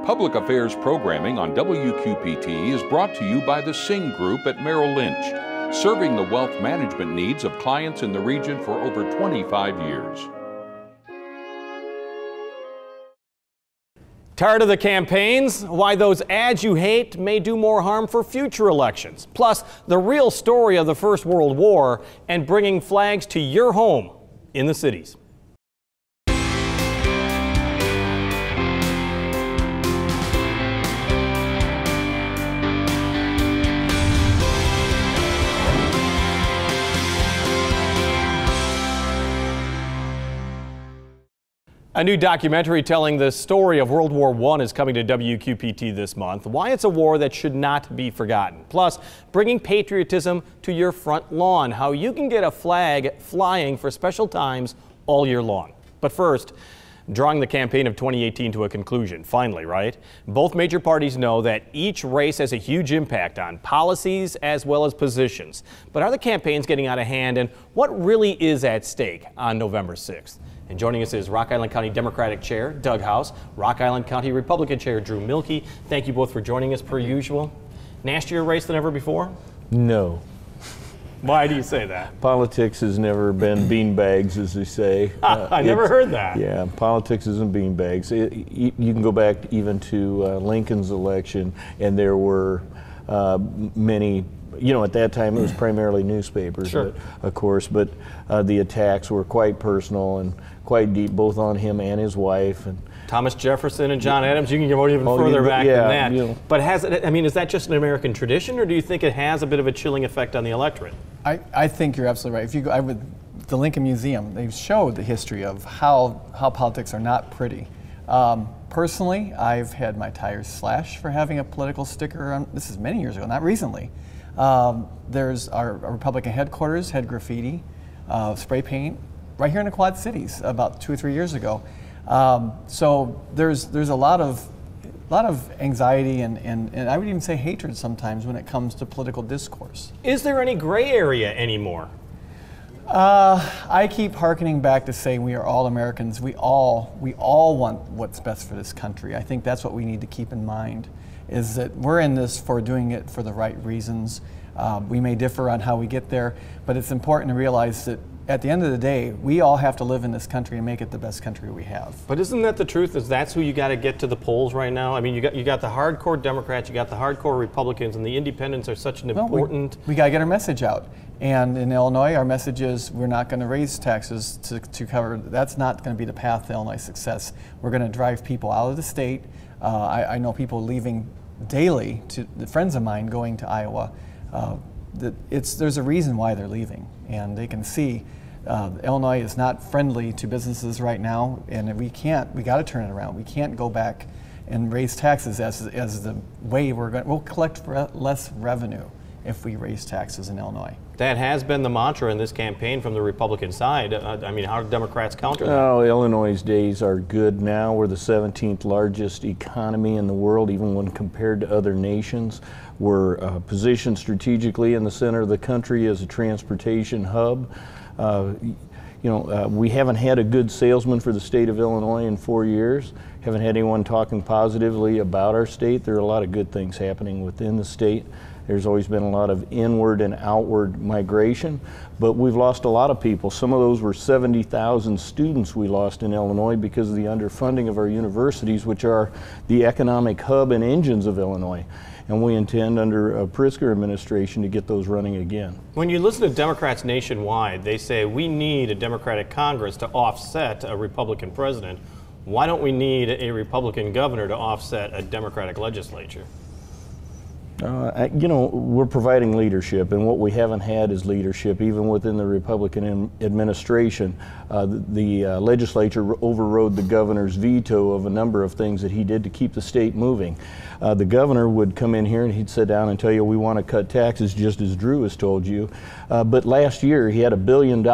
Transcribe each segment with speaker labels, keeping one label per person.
Speaker 1: Public Affairs programming on WQPT is brought to you by the Singh Group at Merrill Lynch, serving the wealth management needs of clients in the region for over 25 years.
Speaker 2: Tired of the campaigns? Why those ads you hate may do more harm for future elections. Plus, the real story of the First World War and bringing flags to your home in the cities. A new documentary telling the story of World War I is coming to WQPT this month. Why it's a war that should not be forgotten. Plus, bringing patriotism to your front lawn. How you can get a flag flying for special times all year long. But first, drawing the campaign of 2018 to a conclusion. Finally, right? Both major parties know that each race has a huge impact on policies as well as positions. But are the campaigns getting out of hand, and what really is at stake on November 6th? And joining us is Rock Island County Democratic Chair Doug House, Rock Island County Republican Chair Drew Milke. Thank you both for joining us per usual. Nastier race than ever before?
Speaker 3: No.
Speaker 2: Why do you say that?
Speaker 3: Politics has never been beanbags, as they say.
Speaker 2: I never heard that.
Speaker 3: Yeah, politics isn't beanbags. You can go back even to Lincoln's election, and there were many. You know, at that time it was primarily newspapers,
Speaker 2: sure.
Speaker 3: Of course, but the attacks were quite personal and quite deep, both on him and his wife. And
Speaker 2: Thomas Jefferson and John Adams, you can go even further back than that. You know. But has it, I mean, is that just an American tradition, or do you think it has a bit of a chilling effect on the electorate?
Speaker 4: I think you're absolutely right. If you go, the Lincoln Museum, they've showed the history of how politics are not pretty. Personally, I've had my tires slashed for having a political sticker on. This is many years ago, not recently. There's our Republican headquarters had graffiti, spray paint, right here in the Quad Cities about 2 or 3 years ago. So there's a lot of anxiety and I would even say hatred sometimes when it comes to political discourse.
Speaker 2: Is there any gray area anymore?
Speaker 4: I keep hearkening back to say we are all Americans. We all want what's best for this country. I think that's what we need to keep in mind. Is that we're in this for doing it for the right reasons. We may differ on how we get there, but it's important to realize that at the end of the day, we all have to live in this country and make it the best country we have.
Speaker 2: But isn't that the truth? Is that's who you got to get to the polls right now? I mean, you got the hardcore Democrats, you got the hardcore Republicans, and the independents are such an important.
Speaker 4: We got to get our message out. And in Illinois, our message is we're not going to raise taxes to cover. That's not going to be the path to Illinois success. We're going to drive people out of the state. I know people leaving daily, to the friends of mine going to Iowa. There's a reason why they're leaving, and they can see Illinois is not friendly to businesses right now, and we got to turn it around. We can't go back and raise taxes as the way we'll collect less revenue if we raise taxes in Illinois.
Speaker 2: That has been the mantra in this campaign from the Republican side. I mean, how do Democrats counter that?
Speaker 3: Oh, Illinois' days are good now. We're the 17th largest economy in the world, even when compared to other nations. We're positioned strategically in the center of the country as a transportation hub. We haven't had a good salesman for the state of Illinois in 4 years. Haven't had anyone talking positively about our state. There are a lot of good things happening within the state. There's always been a lot of inward and outward migration, but we've lost a lot of people. Some of those were 70,000 students we lost in Illinois because of the underfunding of our universities, which are the economic hub and engines of Illinois. And we intend under a Pritzker administration to get those running again.
Speaker 2: When you listen to Democrats nationwide, they say we need a Democratic Congress to offset a Republican president. Why don't we need a Republican governor to offset a Democratic legislature?
Speaker 3: We're providing leadership, and what we haven't had is leadership, even within the Republican administration. The legislature overrode the governor's veto of a number of things that he did to keep the state moving. The governor would come in here and he'd sit down and tell you, we want to cut taxes, just as Drew has told you. But last year he had $1 billion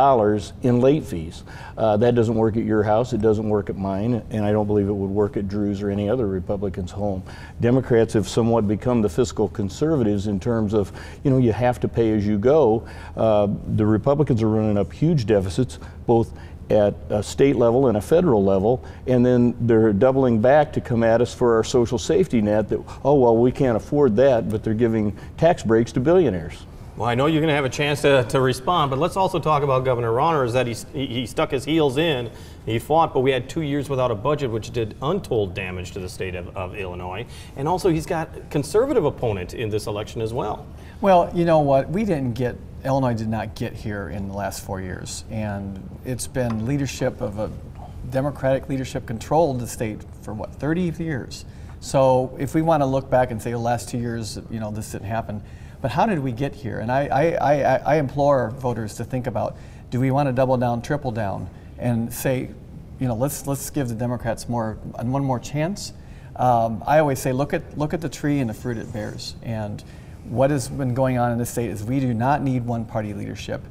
Speaker 3: in late fees. That doesn't work at your house, it doesn't work at mine, and I don't believe it would work at Drew's or any other Republican's home. Democrats have somewhat become the fiscal conservatives in terms of, you have to pay as you go. The Republicans are running up huge deficits, both at a state level and a federal level, and then they're doubling back to come at us for our social safety net that, oh, well, we can't afford that, but they're giving tax breaks to billionaires.
Speaker 2: Well, I know you're going to have a chance to respond, but let's also talk about Governor Rauner. Is that he stuck his heels in, he fought, but we had 2 years without a budget, which did untold damage to the state of Illinois. And also, he's got a conservative opponent in this election as well.
Speaker 4: Well, you know what? Illinois did not get here in the last 4 years. And it's been leadership of a Democratic leadership controlled the state for what, 30 years. So if we want to look back and say the last 2 years, you know, this didn't happen. But how did we get here? And I implore voters to think about, do we want to double down, triple down, and say, you know, let's give the Democrats one more chance? I always say, look at the tree and the fruit it bears. And what has been going on in this state is we do not need one-party leadership.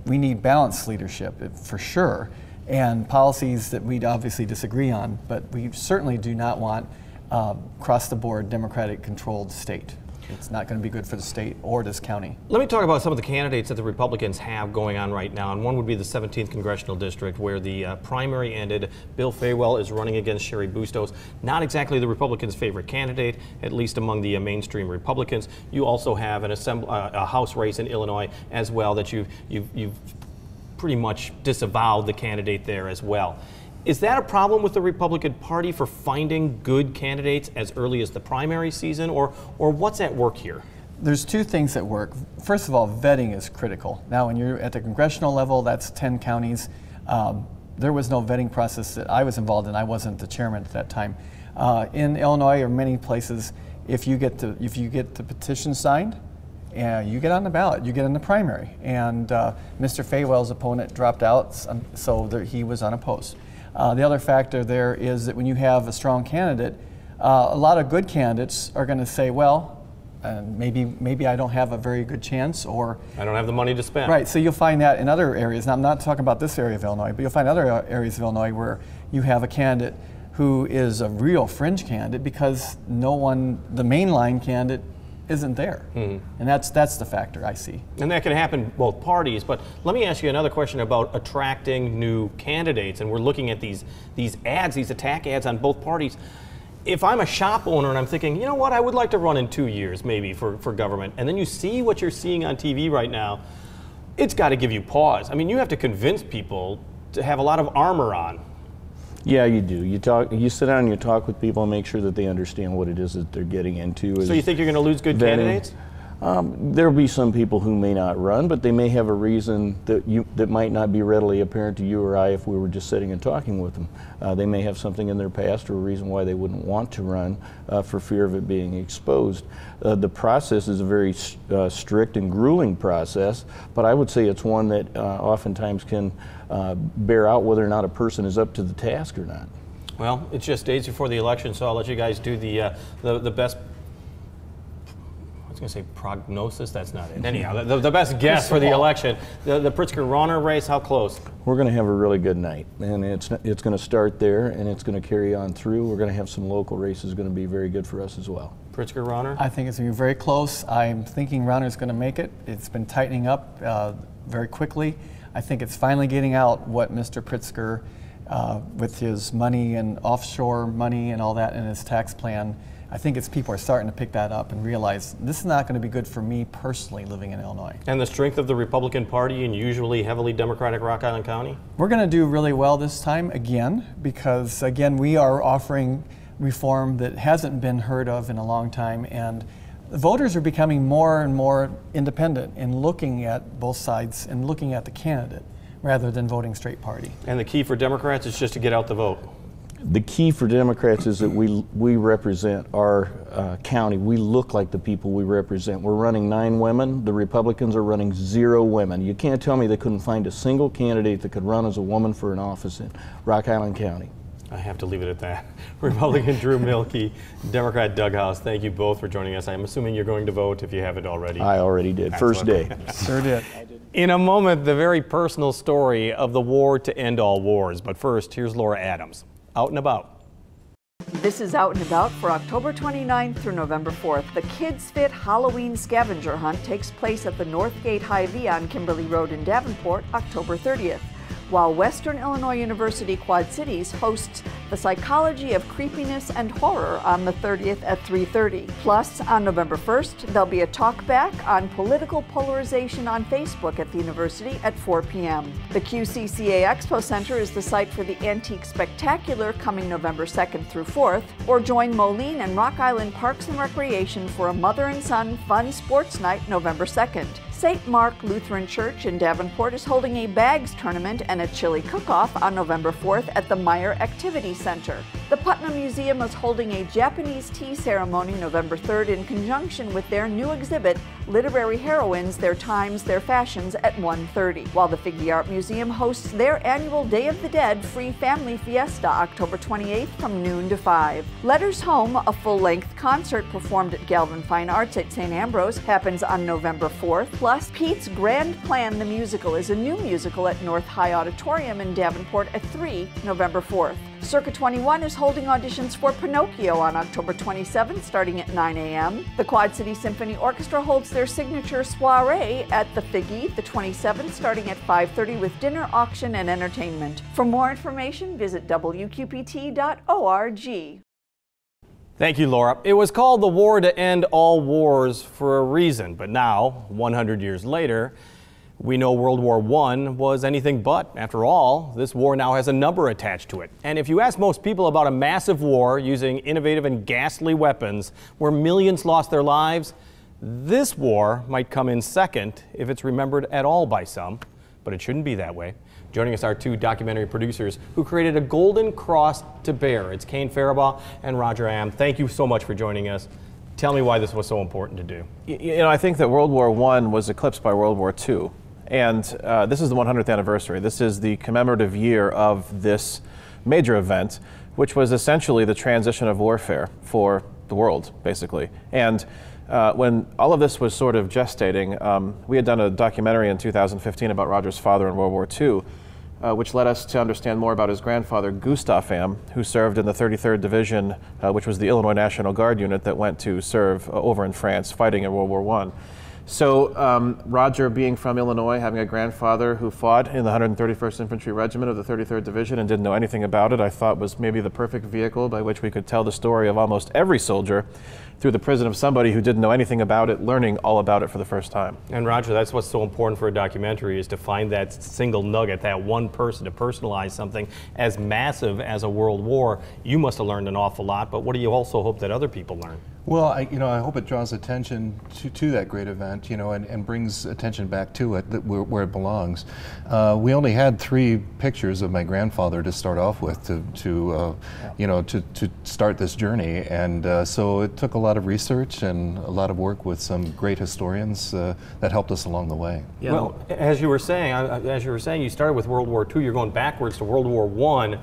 Speaker 4: We need balanced leadership, for sure, and policies that we'd obviously disagree on, but we certainly do not want across-the-board Democratic-controlled state. It's not going to be good for the state or this county.
Speaker 2: Let me talk about some of the candidates that the Republicans have going on right now, and one would be the 17th Congressional District, where the primary ended. Bill Fawell is running against Cheri Bustos. Not exactly the Republicans' favorite candidate, at least among the mainstream Republicans. You also have a House race in Illinois as well that you've pretty much disavowed the candidate there as well. Is that a problem with the Republican Party for finding good candidates as early as the primary season, or what's at work here?
Speaker 4: There's two things at work. First of all, vetting is critical. Now, when you're at the congressional level, that's 10 counties. There was no vetting process that I was involved in. I wasn't the chairman at that time. In Illinois or many places, if you get the petition signed, you get on the ballot, you get in the primary. And Mr. Fawell's opponent dropped out, so he was unopposed. The other factor there is that when you have a strong candidate, a lot of good candidates are going to say, well, maybe I don't have a very good chance, or
Speaker 2: I don't have the money to spend.
Speaker 4: Right, so you'll find that in other areas. Now, I'm not talking about this area of Illinois, but you'll find other areas of Illinois where you have a candidate who is a real fringe candidate because the mainline candidate isn't there. Mm-hmm. And that's the factor I see.
Speaker 2: And that can happen both parties, but let me ask you another question about attracting new candidates. And we're looking at these ads, these attack ads on both parties. If I'm a shop owner and I'm thinking, you know what, I would like to run in 2 years maybe for government, and then you see what you're seeing on TV right now, it's got to give you pause. I mean, you have to convince people to have a lot of armor on.
Speaker 3: Yeah, you do. You sit down and you talk with people and make sure that they understand what it is that they're getting into.
Speaker 2: So you think you're going to lose good candidates?
Speaker 3: There'll be some people who may not run, but they may have a reason that might not be readily apparent to you or I if we were just sitting and talking with them. They may have something in their past or a reason why they wouldn't want to run for fear of it being exposed. The process is a very strict and grueling process, but I would say it's one that oftentimes can bear out whether or not a person is up to the task or not.
Speaker 2: Well, it's just days before the election, so I'll let you guys do the best. I was going to say prognosis. That's not it. Anyhow, the best guess for the election. The Pritzker-Rauner race. How close?
Speaker 3: We're going to have a really good night, and it's going to start there, and it's going to carry on through. We're going to have some local races going to be very good for us as well.
Speaker 2: Pritzker-Rauner?
Speaker 4: I think it's going to be very close. I'm thinking Rauner's going to make it. It's been tightening up very quickly. I think it's finally getting out what Mr. Pritzker, with his money and offshore money and all that in his tax plan, I think people are starting to pick that up and realize this is not going to be good for me personally living in Illinois.
Speaker 2: And the strength of the Republican Party in usually heavily Democratic Rock Island County?
Speaker 4: We're going to do really well this time again because, again, we are offering reform that hasn't been heard of in a long time, and voters are becoming more and more independent in looking at both sides and looking at the candidate rather than voting straight party.
Speaker 2: And the key for Democrats is just to get out the vote.
Speaker 3: The key for Democrats is that we represent our county. We look like the people we represent. We're running 9 women. The Republicans are running 0 women. You can't tell me they couldn't find a single candidate that could run as a woman for an office in Rock Island County.
Speaker 2: I have to leave it at that. Republican Drew Mielke, Democrat Doug House, thank you both for joining us. I'm assuming you're going to vote if you haven't already.
Speaker 3: I already did. First day.
Speaker 4: Sure did.
Speaker 2: In a moment, the very personal story of the war to end all wars. But first, here's Laura Adams. Out and About.
Speaker 5: This is Out and About for October 29th through November 4th. The Kids Fit Halloween Scavenger Hunt takes place at the Northgate Hy-Vee on Kimberly Road in Davenport, October 30th. while Western Illinois University Quad Cities hosts The Psychology of Creepiness and Horror on the 30th at 3:30. Plus, on November 1st, there'll be a talk back on political polarization on Facebook at the university at 4 p.m. The QCCA Expo Center is the site for the Antique Spectacular coming November 2nd through 4th, or join Moline and Rock Island Parks and Recreation for a mother and son fun sports night November 2nd. St. Mark Lutheran Church in Davenport is holding a bags tournament and a chili cook-off on November 4th at the Meyer Activity Center. The Putnam Museum is holding a Japanese tea ceremony November 3rd in conjunction with their new exhibit, Literary Heroines, Their Times, Their Fashions, at 1:30, while the Figge Art Museum hosts their annual Day of the Dead free family fiesta October 28th from noon to 5. Letters Home, a full-length concert performed at Galvin Fine Arts at St. Ambrose, happens on November 4th. Plus, Pete's Grand Plan the Musical is a new musical at North High Auditorium in Davenport at 3, November 4th. Circa 21 is holding auditions for Pinocchio on October 27th, starting at 9 a.m. The Quad City Symphony Orchestra holds their signature soiree at the Figge the 27th, starting at 5:30 with dinner, auction, and entertainment. For more information, visit wqpt.org.
Speaker 2: Thank you, Laura. It was called the War to End All Wars for a reason, but now, 100 years later, we know World War I was anything but. After all, this war now has a number attached to it. And if you ask most people about a massive war using innovative and ghastly weapons where millions lost their lives, this war might come in second if it's remembered at all by some, but it shouldn't be that way. Joining us are two documentary producers who created a Golden Cross to Bear. It's Kane Faribaugh and Roger Am. Thank you so much for joining us. Tell me why this was so important to do.
Speaker 6: You know, I think that World War I was eclipsed by World War II. And this is the 100th anniversary. This is the commemorative year of this major event, which was essentially the transition of warfare for the world, basically. And when all of this was sort of gestating, we had done a documentary in 2015 about Roger's father in World War II, which led us to understand more about his grandfather, Gustav Am, who served in the 33rd Division, which was the Illinois National Guard unit that went to serve over in France, fighting in World War I. So Roger, being from Illinois, having a grandfather who fought in the 131st Infantry Regiment of the 33rd Division and didn't know anything about it, I thought was maybe the perfect vehicle by which we could tell the story of almost every soldier through the prison of somebody who didn't know anything about it, learning all about it for the first time.
Speaker 2: And Roger, that's what's so important for a documentary, is to find that single nugget, that one person, to personalize something as massive as a world war. You must have learned an awful lot, but what do you also hope that other people learn?
Speaker 7: Well, I hope it draws attention to that great event, and brings attention back to it, where it belongs. We only had 3 pictures of my grandfather to start off with to start this journey, and so it took a lot of research and a lot of work with some great historians that helped us along the way.
Speaker 2: Yeah. Well, as you were saying, you started with World War II. You're going backwards to World War I.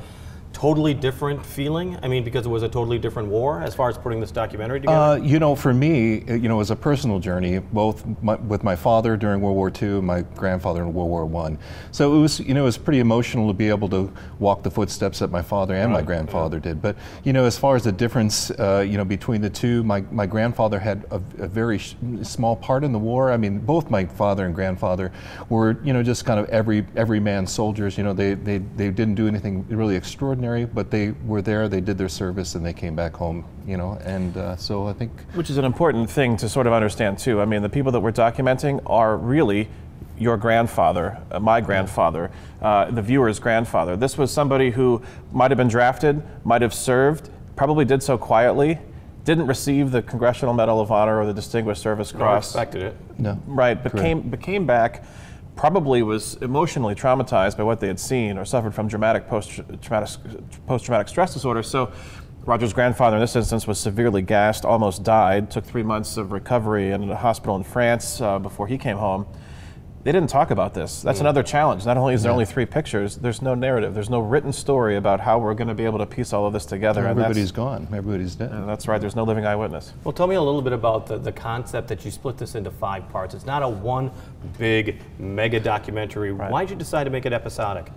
Speaker 2: Totally different feeling? I mean, because it was a totally different war as far as putting this documentary together?
Speaker 7: For me, it was a personal journey, both with my father during World War II and my grandfather in World War I. So it was pretty emotional to be able to walk the footsteps that my father and my grandfather did. But, as far as the difference, between the two, my grandfather had a very small part in the war. I mean, both my father and grandfather were, just kind of everyman soldiers. They didn't do anything really extraordinary, but they were there, they did their service, and they came back home, and so I think...
Speaker 6: Which is an important thing to sort of understand, too. I mean, the people that we're documenting are really your grandfather, my grandfather, the viewer's grandfather. This was somebody who might have been drafted, might have served, probably did so quietly, didn't receive the Congressional Medal of Honor or the Distinguished Service Cross.
Speaker 2: No, expected it.
Speaker 7: No.
Speaker 6: Right, but came back, probably was emotionally traumatized by what they had seen or suffered from dramatic post-traumatic stress disorder. So Roger's grandfather in this instance was severely gassed, almost died, took 3 months of recovery in a hospital in France before he came home. They didn't talk about this. That's another challenge. Not only is there only 3 pictures, there's no narrative. There's no written story about how we're going to be able to piece all of this together.
Speaker 7: Everybody's gone. Everybody's dead.
Speaker 6: That's right. There's no living eyewitness.
Speaker 2: Well, tell me a little bit about the concept that you split this into 5 parts. It's not a one big mega documentary. Right. Why did you decide to make it episodic?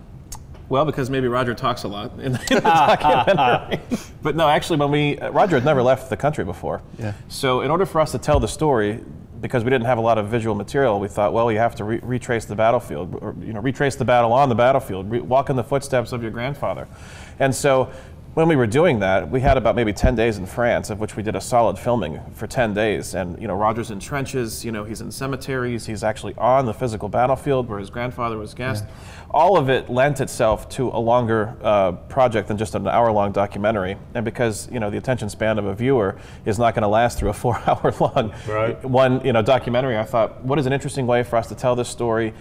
Speaker 6: Well, because maybe Roger talks a lot in the documentary. But no, actually, Roger had never left the country before.
Speaker 7: Yeah.
Speaker 6: So in order for us to tell the story, because we didn't have a lot of visual material, we thought, well, you have to retrace the battlefield, or retrace the battle on the battlefield, walk in the footsteps of your grandfather. And so when we were doing that, we had about maybe 10 days in France, of which we did a solid filming for 10 days. And Roger's in trenches, he's in cemeteries, he's actually on the physical battlefield where his grandfather was gassed. Yeah. All of it lent itself to a longer project than just an hour-long documentary. And because the attention span of a viewer is not going to last through a 4-hour-long one documentary, I thought, what is an interesting way for us to tell this story,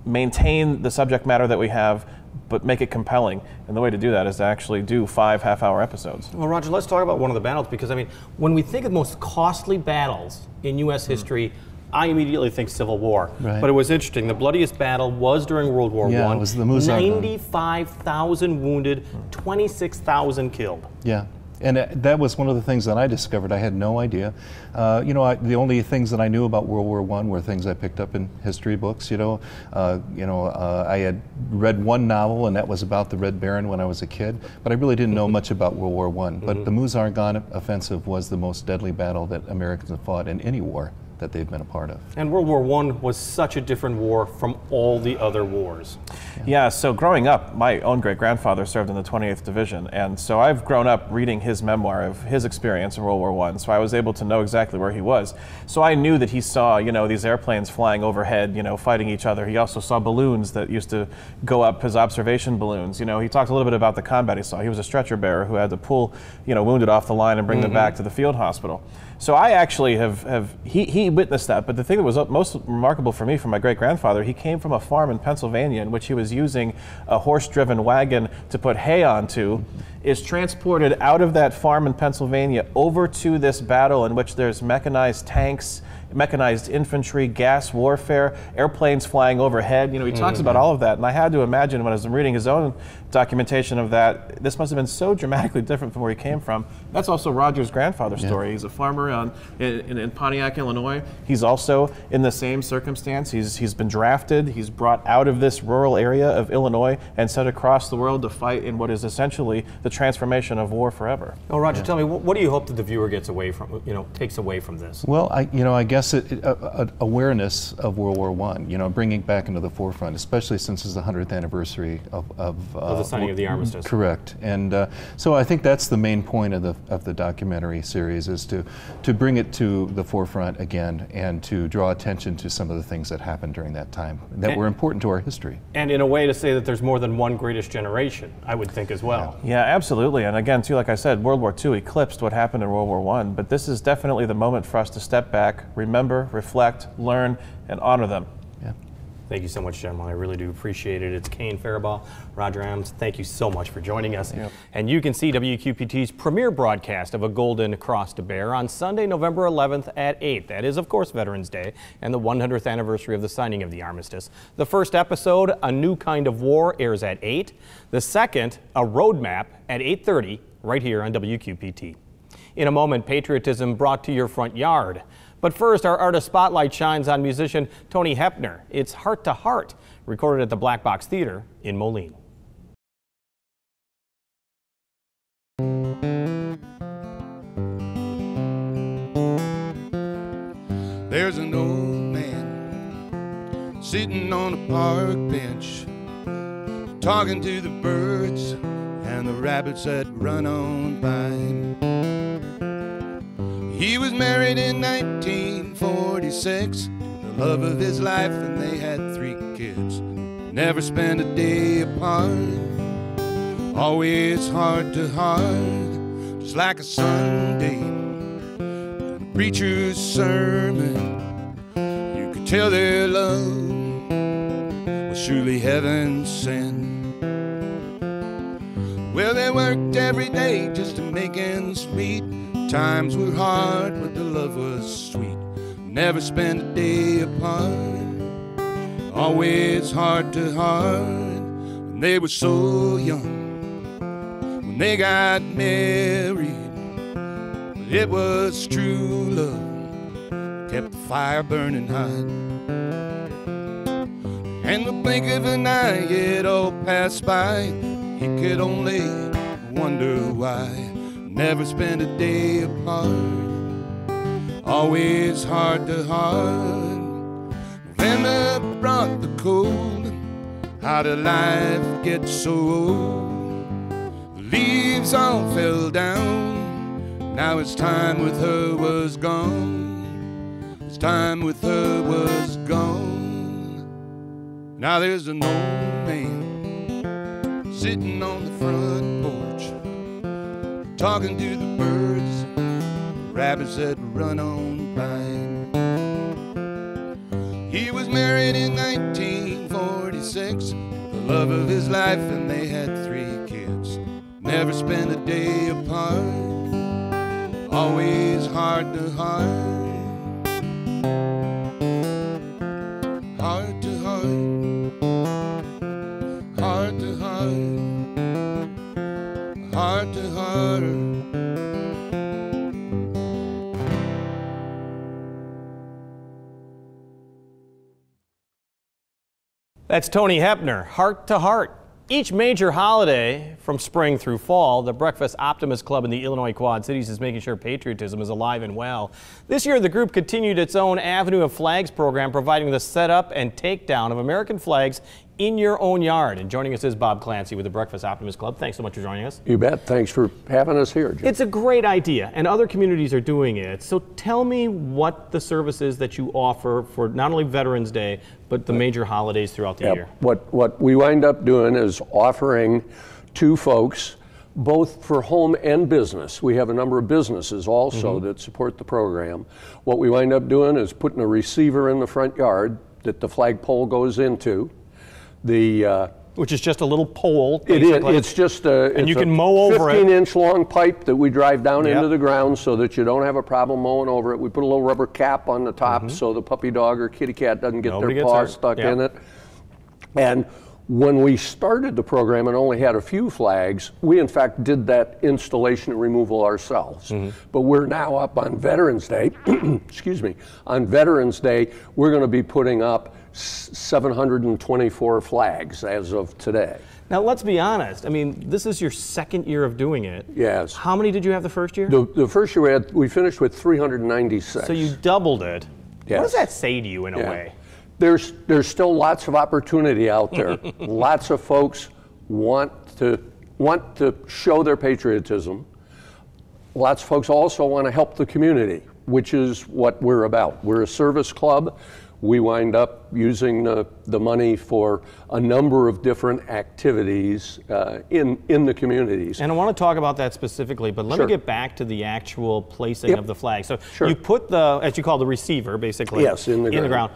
Speaker 6: maintain the subject matter that we have, but make it compelling. And the way to do that is to actually do 5 half-hour episodes.
Speaker 2: Well, Roger, let's talk about one of the battles, because when we think of the most costly battles in U.S. history, I immediately think Civil War. Right. But it was interesting. The bloodiest battle was during World War I.
Speaker 3: It was the Mouzon.
Speaker 2: 95,000 wounded, 26,000 killed.
Speaker 3: Yeah. And that was one of the things that I discovered. I had no idea. The only things that I knew about World War I were things I picked up in history books. I had read one novel, and that was about the Red Baron when I was a kid. But I really didn't know much about World War I. But the Meuse-Argonne offensive was the most deadly battle that Americans have fought in any war that they've been a part of.
Speaker 2: And World War I was such a different war from all the other wars.
Speaker 6: Yeah, so growing up, my own great-grandfather served in the 28th Division, and so I've grown up reading his memoir of his experience in World War I, so I was able to know exactly where he was. So I knew that he saw, these airplanes flying overhead, fighting each other. He also saw balloons that used to go up, his observation balloons. He talked a little bit about the combat he saw. He was a stretcher bearer who had to pull, wounded off the line and bring them back to the field hospital. So I actually he witnessed that, but the thing that was most remarkable for me from my great-grandfather, he came from a farm in Pennsylvania in which he was using a horse-driven wagon to put hay onto, is transported out of that farm in Pennsylvania over to this battle in which there's mechanized tanks, mechanized infantry, gas warfare, airplanes flying overhead. He talks about all of that, and I had to imagine when I was reading his own documentation of that, this must have been so dramatically different from where he came from. That's also Roger's grandfather's story. He's a farmer in Pontiac, Illinois. He's also in the same circumstance. He's been drafted. He's brought out of this rural area of Illinois and sent across the world to fight in what is essentially the transformation of war forever.
Speaker 2: Oh, Roger, tell me, what do you hope that the viewer gets away from, takes away from this?
Speaker 3: Well, I guess awareness of World War I, bringing it back into the forefront, especially since it's the 100th anniversary of
Speaker 2: the signing of the armistice.
Speaker 3: Correct, and so I think that's the main point of the documentary series, is to bring it to the forefront again and to draw attention to some of the things that happened during that time that were important to our history.
Speaker 2: And in a way to say that there's more than one greatest generation, I would think as well.
Speaker 6: Yeah, absolutely. And again, too, like I said, World War II eclipsed what happened in World War I, but this is definitely the moment for us to step back, remember, reflect, learn, and honor them.
Speaker 2: Thank you so much, gentlemen. I really do appreciate it. It's Kane Faribault, Roger Adams. Thank you so much for joining us. Yep. And you can see WQPT's premiere broadcast of A Golden Cross to Bear on Sunday, November 11th at 8. That is, of course, Veterans Day and the 100th anniversary of the signing of the armistice. The first episode, A New Kind of War, airs at 8. The second, A Roadmap, at 8:30, right here on WQPT. In a moment, patriotism brought to your front yard. But first, our artist spotlight shines on musician Tony Hepner. It's Heart to Heart, recorded at the Black Box Theater in Moline.
Speaker 8: There's an old man sitting on a park bench, talking to the birds and the rabbits that run on by him. He was married in 1946, the love of his life, and they had 3 kids. Never spent a day apart, always heart to heart, just like a Sunday preacher's sermon. You could tell their love was surely heaven sent. Well, they worked every day just to make ends meet. Times were hard, but the love was sweet. Never spent a day apart, always heart to heart. When they were so young, when they got married, but it was true love, kept the fire burning hot. And the blink of an eye, it all passed by. He could only wonder why. Never spent a day apart, always heart to heart. November brought the cold. How did life get so old? The leaves all fell down. Now it's time with her was gone. It's time with her was gone. Now there's an old man sitting on the front porch, talking to the birds, the rabbits that run on by. He was married in 1946, the love of his life, and they had 3 kids. Never spent a day apart, always heart to heart. Heart to heart, heart to heart, heart to heart.
Speaker 2: That's Tony Hepner, Heart to Heart. Each major holiday, from spring through fall, the Breakfast Optimist Club in the Illinois Quad Cities is making sure patriotism is alive and well. This year, the group continued its own Avenue of Flags program, providing the setup and takedown of American flags in your own yard. And joining us is Bob Clancy with the Breakfast Optimist Club. Thanks so much for joining us.
Speaker 9: You bet. Thanks for having us here, Jim.
Speaker 2: It's a great idea, and other communities are doing it. So tell me what the service is that you offer for not only Veterans Day, but the major holidays throughout the year.
Speaker 9: What we wind up doing is offering to folks, both for home and business. We have a number of businesses also that support the program. What we wind up doing is putting a receiver in the front yard that the flagpole goes into.
Speaker 2: Which is just a little pole.
Speaker 9: It is. It's just
Speaker 2: and you can mow over it.
Speaker 9: 15-inch long pipe that we drive down into the ground so that you don't have a problem mowing over it. We put a little rubber cap on the top so the puppy dog or kitty cat doesn't get their paw stuck in it. And when we started the program and only had a few flags, we in fact did that installation and removal ourselves. But we're now up on Veterans Day. Excuse me. On Veterans Day, we're going to be putting up 724 flags as of today.
Speaker 2: Now, let's be honest. I mean, this is your second year of doing it.
Speaker 9: Yes.
Speaker 2: How many did you have the first year?
Speaker 9: The first year we finished with 396.
Speaker 2: So you doubled it.
Speaker 9: Yes.
Speaker 2: What does that say to you in a way?
Speaker 9: There's still lots of opportunity out there. Lots of folks want to show their patriotism. Lots of folks also want to help the community, which is what we're about. We're a service club. We wind up using the money for a number of different activities in the communities.
Speaker 2: And I want to talk about that specifically, but let me get back to the actual placing of the flag. So you put the, as you call the receiver, basically, in the ground.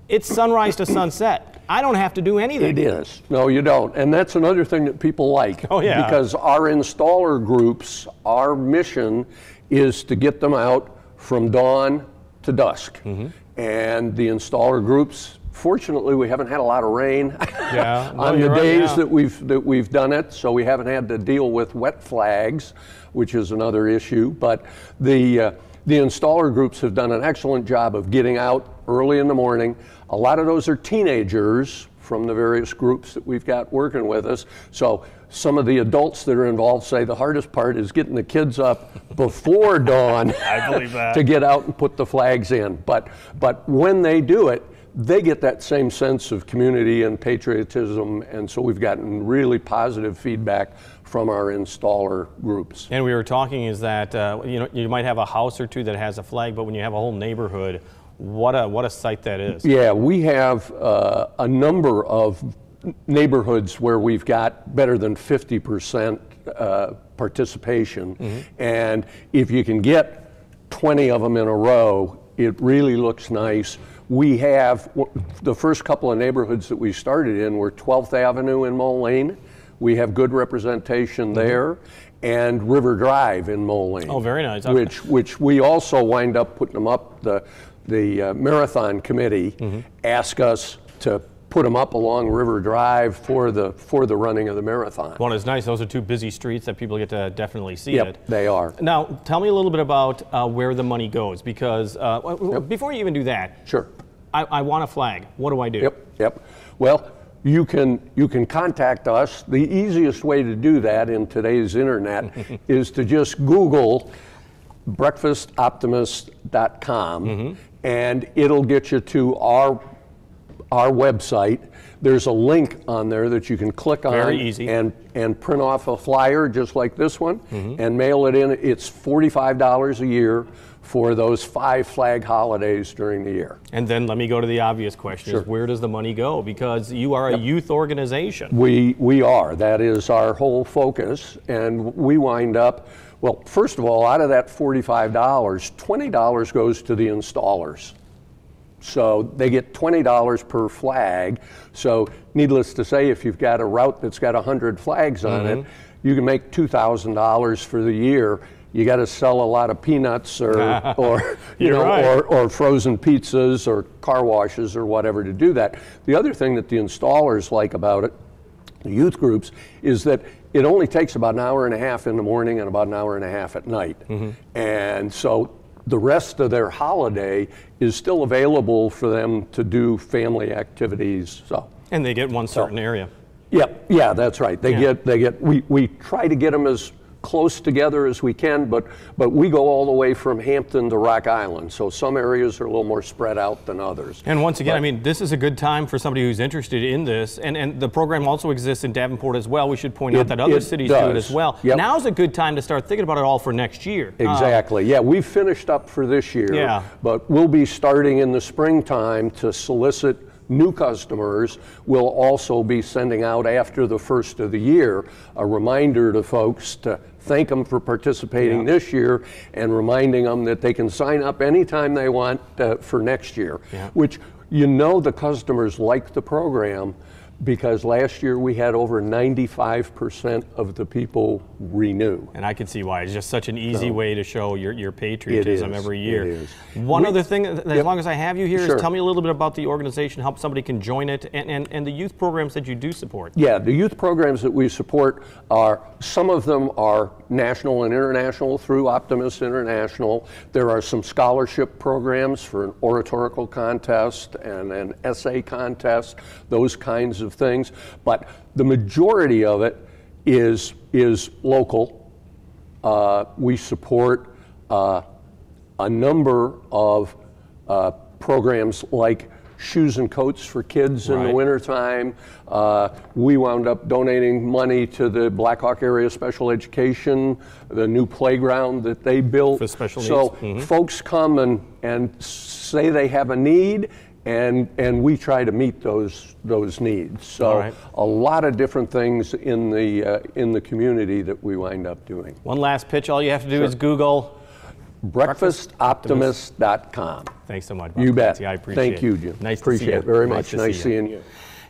Speaker 2: It's sunrise to sunset. I don't have to do anything.
Speaker 9: It is. No, you don't. And that's another thing that people like.
Speaker 2: Oh, yeah.
Speaker 9: Because our installer groups, our mission is to get them out from dawn to dusk. And the installer groups, fortunately, we haven't had a lot of rain on the days that we've done it, so we haven't had to deal with wet flags, which is another issue. But the installer groups have done an excellent job of getting out early in the morning. A lot of those are teenagers from the various groups that we've got working with us. So some of the adults that are involved say the hardest part is getting the kids up before dawn
Speaker 2: I believe that.
Speaker 9: to get out and put the flags in. But when they do it, they get that same sense of community and patriotism, and so we've gotten really positive feedback from our installer groups.
Speaker 2: And we were talking is that you might have a house or two that has a flag, but when you have a whole neighborhood, what a sight that is.
Speaker 9: Yeah, we have a number of neighborhoods where we've got better than 50% participation, and if you can get 20 of them in a row, it really looks nice. We have the first couple of neighborhoods that we started in were 12th Avenue in Moline. We have good representation there, and River Drive in Moline.
Speaker 2: Oh, very nice.
Speaker 9: Which we also wind up putting them up. The marathon committee asked us to put them up along River Drive for the running of the marathon.
Speaker 2: Well, it's nice. Those are two busy streets that people get to definitely see it.
Speaker 9: Yep, they are.
Speaker 2: Now, tell me a little bit about where the money goes, because before you even do that,
Speaker 9: sure,
Speaker 2: I want a flag. What do I do?
Speaker 9: Yep. Well, you can contact us. The easiest way to do that in today's internet is to just Google breakfastoptimist.com, and it'll get you to our website. There's a link on there that you can click on.
Speaker 2: Very easy.
Speaker 9: And print off a flyer just like this one and mail it in. It's $45 a year for those 5 flag holidays during the year.
Speaker 2: And then let me go to the obvious question, is where does the money go? Because you are a youth organization.
Speaker 9: We are. That is our whole focus. And we wind up, well, first of all, out of that $45, $20 goes to the installers. So they get $20 per flag. So needless to say, if you've got a route that's got 100 flags on it, you can make $2,000 for the year. You got to sell a lot of peanuts or or frozen pizzas or car washes or whatever to do that. The other thing that the installers like about it, the youth groups, is that it only takes about an hour and a half in the morning and about an hour and a half at night. And so the rest of their holiday is still available for them to do family activities. So.
Speaker 2: And they get one certain area.
Speaker 9: Yeah, that's right. We try to get them as close together as we can, but we go all the way from Hampton to Rock Island, so some areas are a little more spread out than others.
Speaker 2: And once again, I mean, this is a good time for somebody who's interested in this, and the program also exists in Davenport as well. We should point out that other cities do it as well. Now's a good time to start thinking about it all for next year.
Speaker 9: Exactly, yeah, we've finished up for this year, but we'll be starting in the springtime to solicit new customers. We'll also be sending out after the first of the year a reminder to folks to thank them for participating this year and reminding them that they can sign up anytime they want for next year, which the customers like the program because last year we had over 95% of the people renew.
Speaker 2: And I can see why. It's just such an easy way to show your patriotism every year.
Speaker 9: It is.
Speaker 2: One other thing, as long as I have you here, is tell me a little bit about the organization, how somebody can join it, and the youth programs that you do support.
Speaker 9: Yeah, the youth programs that we support are, some of them are national and international through Optimist International. There are some scholarship programs for an oratorical contest and an essay contest, those kinds of things, but the majority of it is local. We support a number of programs like shoes and coats for kids in the wintertime. We wound up donating money to the Black Hawk Area Special Education, the new playground that they built.
Speaker 2: For special
Speaker 9: needs. Folks come and say they have a need, and we try to meet those needs. So a lot of different things in the community that we wind up doing.
Speaker 2: One last pitch. All you have to do is Google
Speaker 9: breakfastoptimist.com.
Speaker 2: Thanks so much, Bob.
Speaker 9: You bet.
Speaker 2: I appreciate it.
Speaker 9: Thank you, Jim.
Speaker 2: Nice
Speaker 9: appreciate
Speaker 2: to see you.
Speaker 9: it very much. Nice seeing you.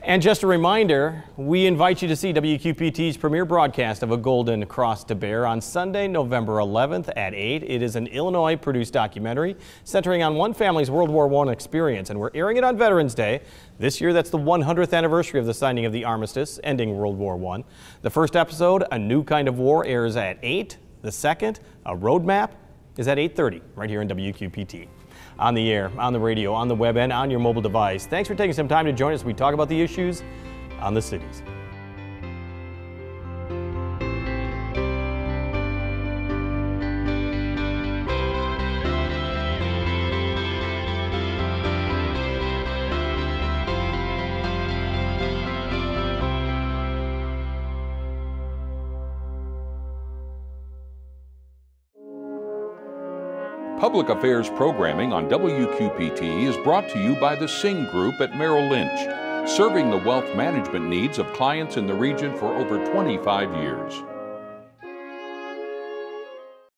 Speaker 2: And just a reminder, we invite you to see WQPT's premiere broadcast of A Golden Cross to Bear on Sunday, November 11th at 8. It is an Illinois-produced documentary centering on one family's World War I experience, and we're airing it on Veterans Day. This year, that's the 100th anniversary of the signing of the armistice, ending World War I. The first episode, A New Kind of War, airs at 8. The second, A Roadmap, is at 8:30, right here in WQPT. On the air, on the radio, on the web, and on your mobile device. Thanks for taking some time to join us. We talk about the issues on the cities.
Speaker 1: Public Affairs programming on WQPT is brought to you by the Sing Group at Merrill Lynch, serving the wealth management needs of clients in the region for over 25 years.